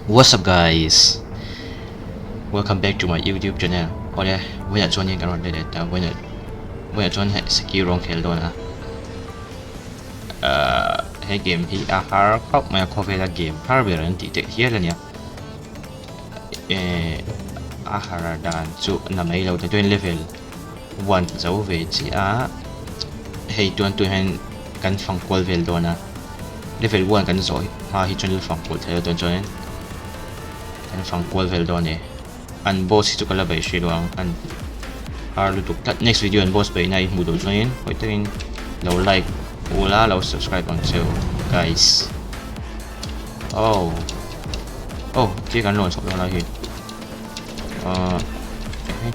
What's up guys? Welcome back to my YouTube channel. Hôm nay với nhà chọn những cái này để ta với nhà chọn hệ Sekiro खेल đó na. Hệ game hi ahar khóc mà có về là game har về rồi thì thế là nhỉ. Ahar dan chu nằm ấy lâu tới level 1 dấu về chỉ hệ tuần hành căn phòng qual về đó na. Level 1 căn rồi mà hi chọn phòng qual thế tuần chọn căn phòng qual về đó nè. An boss itu kalau baik doang an harus tukar next video an boss baik naik mudah join kau itu lau like ula lau subscribe on channel guys. Dia kan lawan sok lagi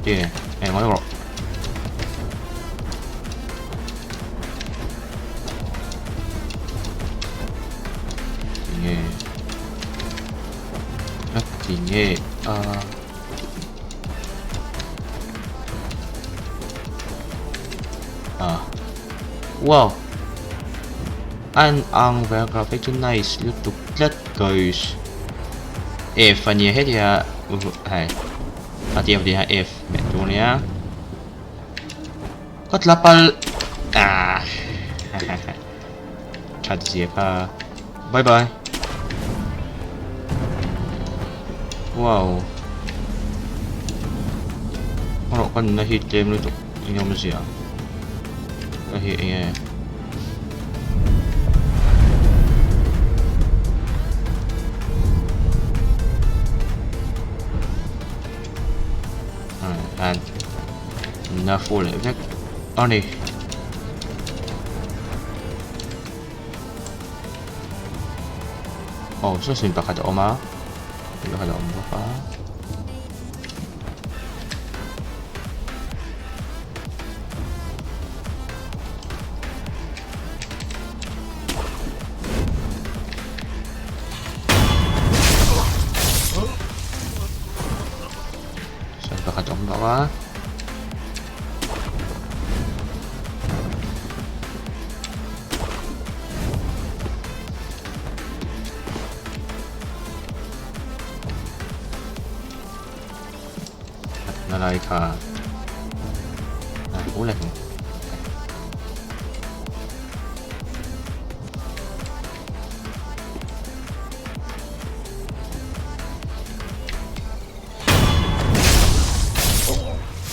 dia mana bro ini wow, ang graphic too nice, look to that guys. F anh hết ya, hay, hati dia F, betul ya. Kot lapal, chat siapa? Bye bye. Wow, kalau kan dah hit game itu, ini apa sih ya? Here, and enough for it. Only so simple kada oma. Kada oma pa. Bawah Nalaika boleh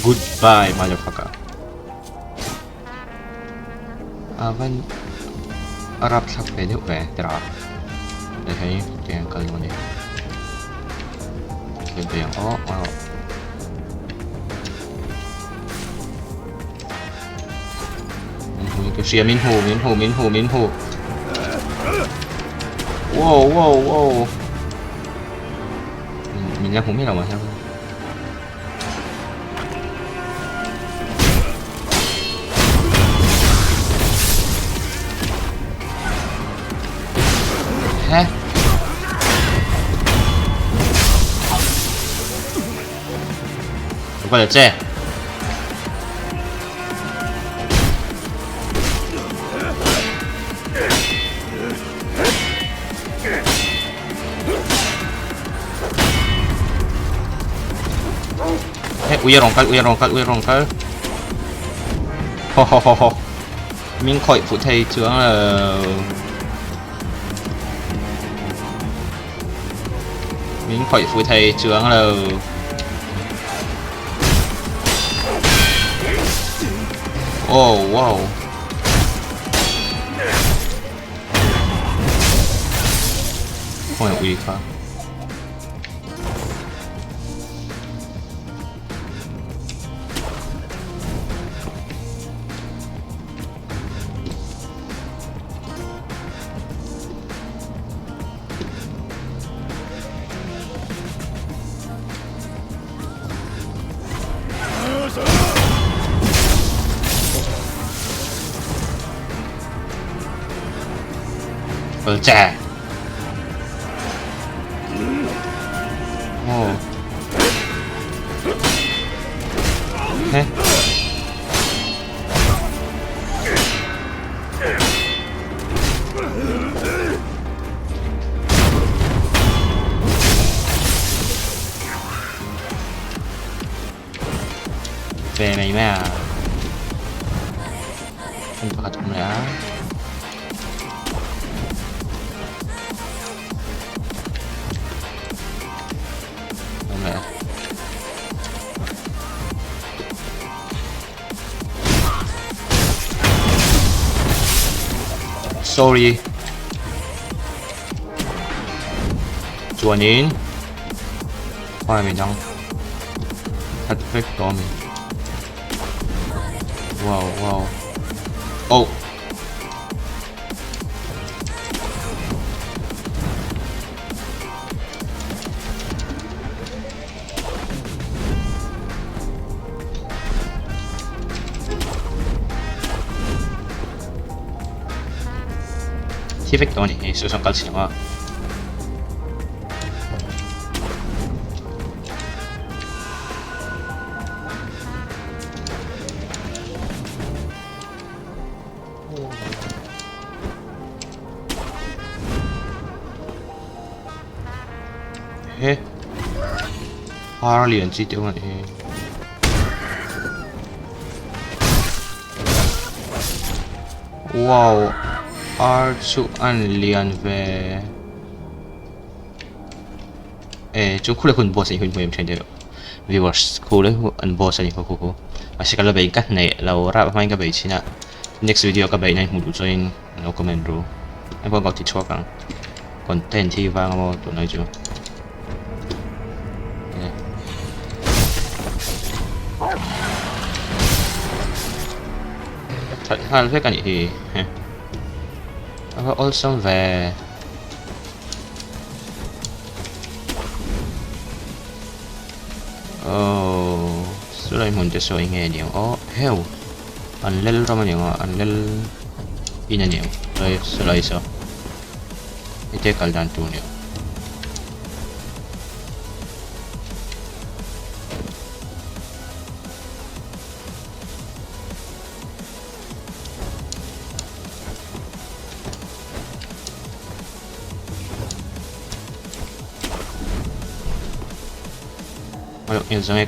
goodbye motherfucker. Avan Arab sắp về được về ra để thấy tiền cần luôn đi tiền cái xe miến hù wow mình đang không biết nào mà sao hả gọi là xe uya rongkal ho mình khỏi phụ thầy trưởng là mình khỏi phụ thầy trưởng là wow không hiểu gì cả trẻ thế về mày mà không có thủng nữa. Không lẽ sorry chuột nín khoai mình đang thật phết đó mình. Wow oh 티백더니 수성까지 나와. 해? 화를 연지 때문에. Wow, Archu Anlian về chúng khu là con boss hình hình trên đây viewers khu đấy anh boss này khu mà sẽ có bài cách này là ra mai cái bài xin ạ next video cái bài này muốn join no comment rồi em có thì cho bằng content thì vang mà tụi nói chưa thật hay phải cái này thì also về số này muốn cho số nghe nhiều hell anh lên ra mà nhiều anh lên in nhiều rồi số này sao itu kaldan tu nhiều yang sangat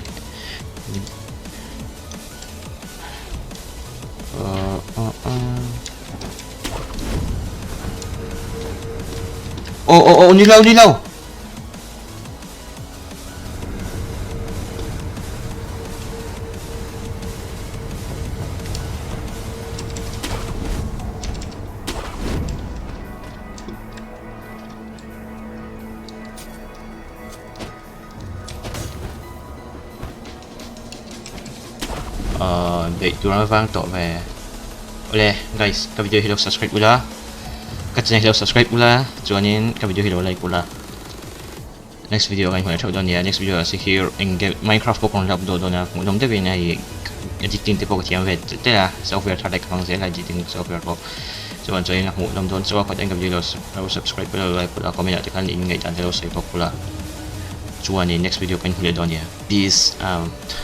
nilaw để tụi nó vang tổ về. Oleh guys, cái video hello subscribe pula. Kat channel hello subscribe pula. Joinin cái video hello like pula. Next video kan hulai thau ya. Next video Sekiro in game Minecraft ko kon upload do na. Ngom de na editing te ko tiam ve te la software thadai khang se la editing software ko. So join na mu lom don so ko teng video hello subscribe pula like pula comment te kan in ngai dan hello sai pula. Join in next video kan hulai don ya. Peace out.